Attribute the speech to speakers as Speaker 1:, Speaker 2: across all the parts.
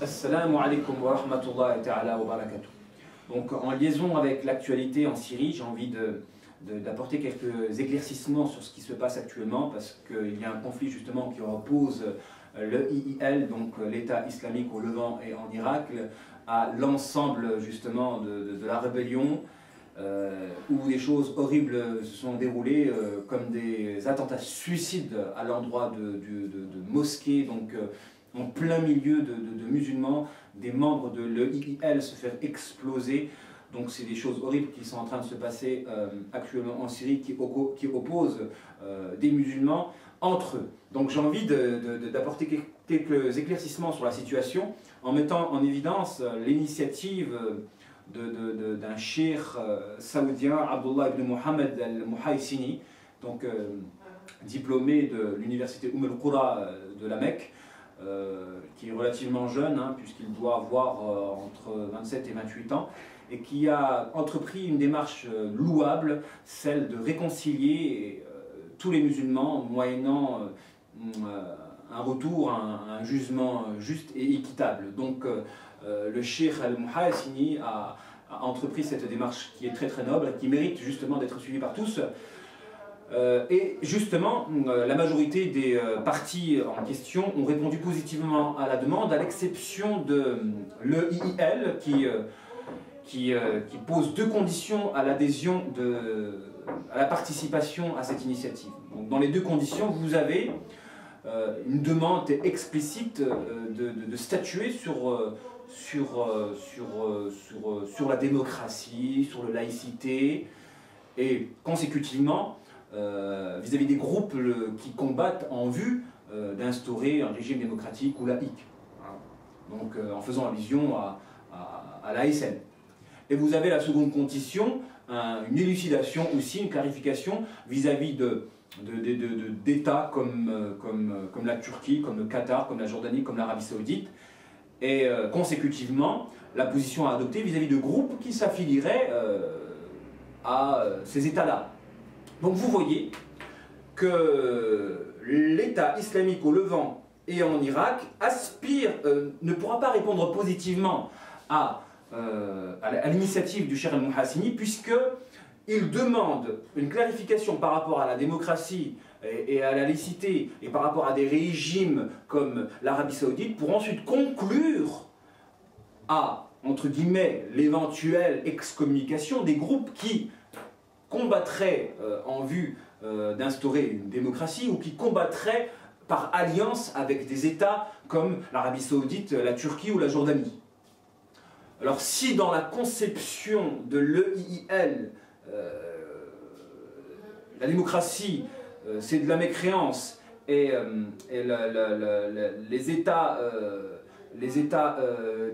Speaker 1: Assalamu alaikum wa rahmatullahi ta'ala wa barakatuh. Donc en liaison avec l'actualité en Syrie, j'ai envie d'apporter quelques éclaircissements sur ce qui se passe actuellement, parce qu'il y a un conflit justement qui oppose le IIL, donc l'État islamique au Levant et en Irak, à l'ensemble justement de la rébellion, où des choses horribles se sont déroulées, comme des attentats suicides à l'endroit de mosquées, donc en plein milieu de musulmans, des membres de l'EIL se faire exploser. Donc c'est des choses horribles qui sont en train de se passer actuellement en Syrie, qui opposent des musulmans entre eux. Donc j'ai envie d'apporter quelques éclaircissements sur la situation, en mettant en évidence l'initiative d'un cheikh saoudien, Abdullah ibn Mohammed al-Muhaysini, donc diplômé de l'université al-Qura de la Mecque, qui est relativement jeune, puisqu'il doit avoir entre 27 et 28 ans, et qui a entrepris une démarche louable, celle de réconcilier tous les musulmans, moyennant un retour à un jugement juste et équitable. Donc le cheikh al-Muhaysini a entrepris cette démarche qui est très très noble, qui mérite justement d'être suivie par tous. Et justement, la majorité des partis en question ont répondu positivement à la demande, à l'exception de l'EIL qui pose deux conditions à l'adhésion, à la participation à cette initiative. Donc, dans les deux conditions, vous avez une demande explicite de statuer sur la démocratie, sur la laïcité, et consécutivement, vis-à-vis des groupes qui combattent en vue d'instaurer un régime démocratique ou laïque, donc en faisant allusion à l'ASN. Et vous avez la seconde condition, une élucidation aussi, une clarification vis-à-vis d'États comme la Turquie, comme le Qatar, comme la Jordanie, comme l'Arabie Saoudite, et consécutivement la position à adopter vis-à-vis de groupes qui s'affilieraient à ces États-là. Donc vous voyez que l'État islamique au Levant et en Irak ne pourra pas répondre positivement à l'initiative du cheikh al-Muhaysini, puisqu'il demande une clarification par rapport à la démocratie et à la laïcité, et par rapport à des régimes comme l'Arabie Saoudite, pour ensuite conclure à, entre guillemets, l'éventuelle excommunication des groupes qui combattraient en vue d'instaurer une démocratie, ou qui combattraient par alliance avec des États comme l'Arabie Saoudite, la Turquie ou la Jordanie. Alors si dans la conception de l'EIL, la démocratie c'est de la mécréance, et les États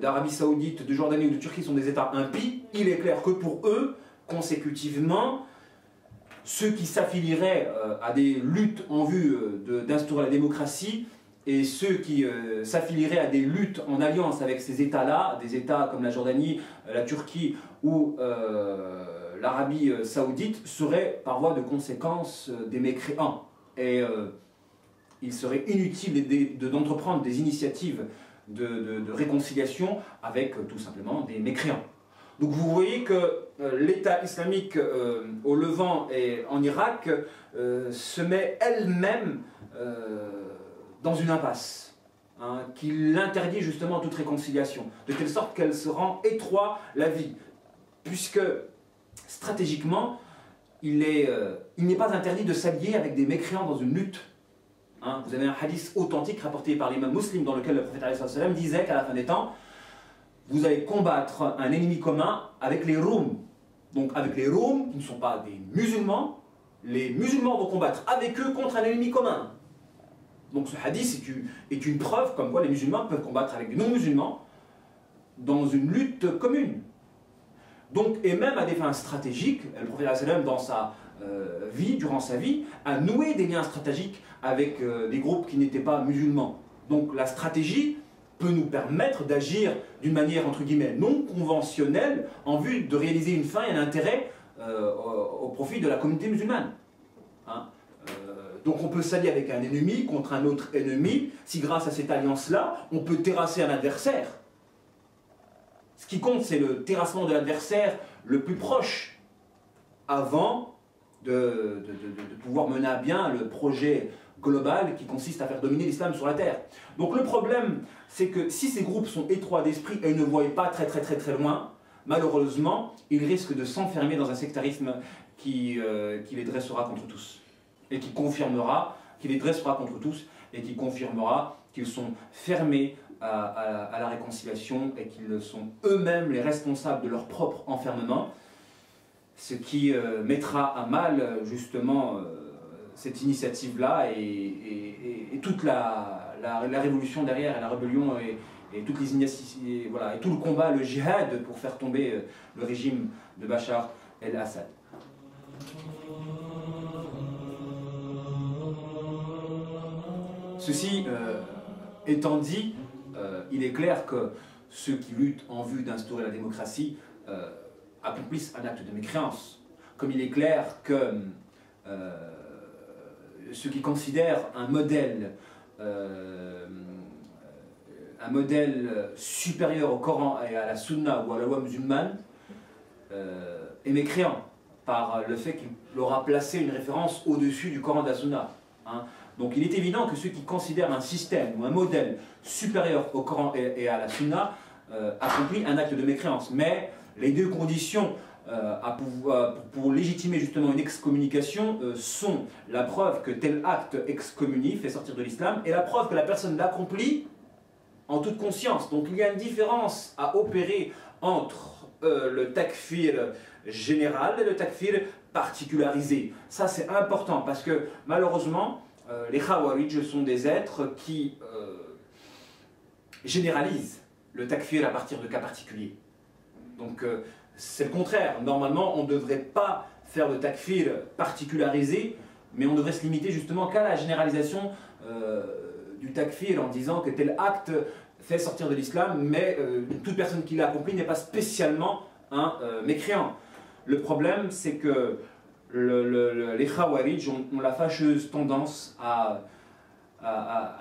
Speaker 1: d'Arabie Saoudite, de Jordanie ou de Turquie sont des États impies, il est clair que pour eux, consécutivement, ceux qui s'affilieraient à des luttes en vue d'instaurer la démocratie, et ceux qui s'affilieraient à des luttes en alliance avec ces États-là, des États comme la Jordanie, la Turquie ou l'Arabie Saoudite, seraient par voie de conséquence des mécréants. Et il serait inutile d'entreprendre des initiatives de réconciliation avec tout simplement des mécréants. Donc vous voyez que l'État islamique au Levant et en Irak se met elle-même dans une impasse, qui l'interdit justement toute réconciliation, de telle sorte qu'elle se rend étroit la vie, puisque stratégiquement, il n'est pas interdit de s'allier avec des mécréants dans une lutte. Vous avez un hadith authentique rapporté par l'imam Muslim dans lequel le prophète disait qu'à la fin des temps, vous allez combattre un ennemi commun avec les Roums. Donc avec les Roums, qui ne sont pas des musulmans, les musulmans vont combattre avec eux contre un ennemi commun. Donc ce hadith est une preuve comme quoi les musulmans peuvent combattre avec des non-musulmans dans une lutte commune. Donc, et même à des fins stratégiques, le prophète dans sa vie, durant sa vie, a noué des liens stratégiques avec des groupes qui n'étaient pas musulmans. Donc la stratégie peut nous permettre d'agir d'une manière, entre guillemets, non conventionnelle en vue de réaliser une fin et un intérêt au profit de la communauté musulmane. Hein. Donc on peut s'allier avec un ennemi contre un autre ennemi, si grâce à cette alliance-là, on peut terrasser un adversaire. Ce qui compte, c'est le terrassement de l'adversaire le plus proche, avant de pouvoir mener à bien le projet global qui consiste à faire dominer l'islam sur la terre. Donc le problème, c'est que si ces groupes sont étroits d'esprit et ne voient pas très loin, malheureusement, ils risquent de s'enfermer dans un sectarisme qui les dressera contre tous. Et qui confirmera, qui les dressera contre tous, et qui confirmera qu'ils sont fermés à la réconciliation et qu'ils sont eux-mêmes les responsables de leur propre enfermement, ce qui mettra à mal justement cette initiative-là et toute la révolution derrière, et la rébellion et toutes les initiatives, voilà, et tout le combat, le djihad pour faire tomber le régime de Bachar el-Assad. Ceci étant dit, il est clair que ceux qui luttent en vue d'instaurer la démocratie accomplissent un acte de mécréance. Comme il est clair que ceux qui considèrent un modèle supérieur au Coran et à la Sunna ou à la loi musulmane est mécréant par le fait qu'il aura placé une référence au-dessus du Coran et de la Sunna. Hein. Donc il est évident que ceux qui considèrent un système ou un modèle supérieur au Coran et à la Sunna accomplit un acte de mécréance. Mais les deux conditions pour légitimer justement une excommunication sont la preuve que tel acte excommunie, fait sortir de l'islam, et la preuve que la personne l'accomplit en toute conscience. Donc il y a une différence à opérer entre le takfir général et le takfir particularisé. Ça c'est important parce que malheureusement les Khawarij sont des êtres qui généralisent le takfir à partir de cas particuliers. Donc c'est le contraire. Normalement, on ne devrait pas faire de takfir particularisé, mais on devrait se limiter justement qu'à la généralisation du takfir en disant que tel acte fait sortir de l'islam, mais toute personne qui l'a accompli n'est pas spécialement un mécréant. Le problème, c'est que les Khawarij ont la fâcheuse tendance à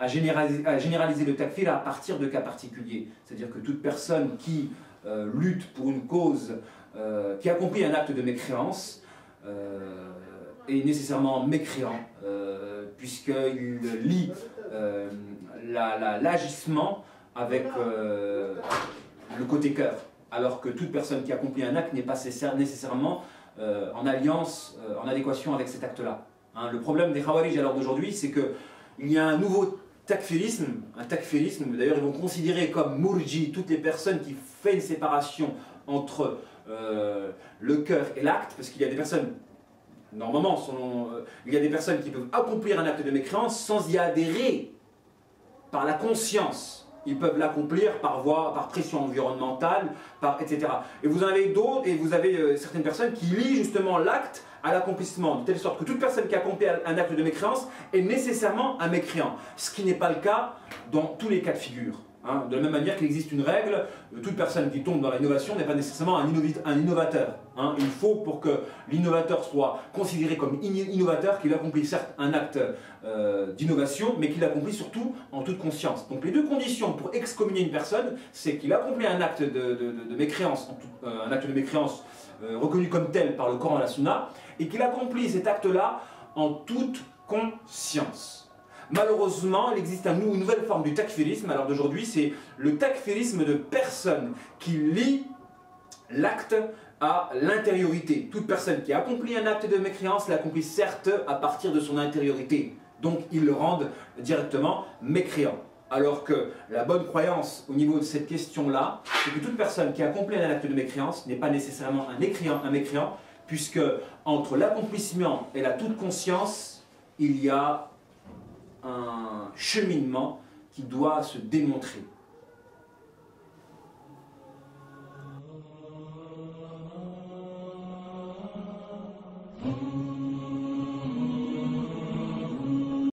Speaker 1: généraliser le takfir à partir de cas particuliers. C'est-à-dire que toute personne qui lutte pour une cause, qui accomplit un acte de mécréance, est nécessairement mécréant, puisqu'il lie l'agissement avec le côté cœur, alors que toute personne qui accomplit un acte n'est pas nécessairement en alliance, en adéquation avec cet acte-là. Hein, le problème des Khawarij à l'heure d'aujourd'hui, c'est qu'il y a un nouveau takfirisme, d'ailleurs ils vont considérer comme murji toutes les personnes qui font une séparation entre le cœur et l'acte, parce qu'il y a des personnes, normalement, il y a des personnes qui peuvent accomplir un acte de mécréance sans y adhérer par la conscience. Ils peuvent l'accomplir par voie, par pression environnementale, etc. Et vous en avez d'autres, et vous avez certaines personnes qui lient justement l'acte à l'accomplissement, de telle sorte que toute personne qui accomplit un acte de mécréance est nécessairement un mécréant, ce qui n'est pas le cas dans tous les cas de figure. Hein. De la même manière qu'il existe une règle, toute personne qui tombe dans l'innovation n'est pas nécessairement un innovateur. Hein. Il faut, pour que l'innovateur soit considéré comme innovateur, qu'il accomplit certes un acte d'innovation, mais qu'il l'accomplit surtout en toute conscience. Donc les deux conditions pour excommunier une personne, c'est qu'il accomplit un acte de mécréance, reconnu comme tel par le Coran et la Sunna, et qu'il accomplit cet acte-là en toute conscience. Malheureusement, il existe une nouvelle forme du takfirisme à l'heure d'aujourd'hui, c'est le takfirisme de personnes qui lient l'acte à l'intériorité. Toute personne qui accomplit un acte de mécréance l'accomplit certes à partir de son intériorité. Donc ils le rendent directement mécréant. Alors que la bonne croyance au niveau de cette question-là, c'est que toute personne qui accomplit un acte de mécréance n'est pas nécessairement un mécréant, puisque entre l'accomplissement et la toute conscience, il y a un cheminement qui doit se démontrer.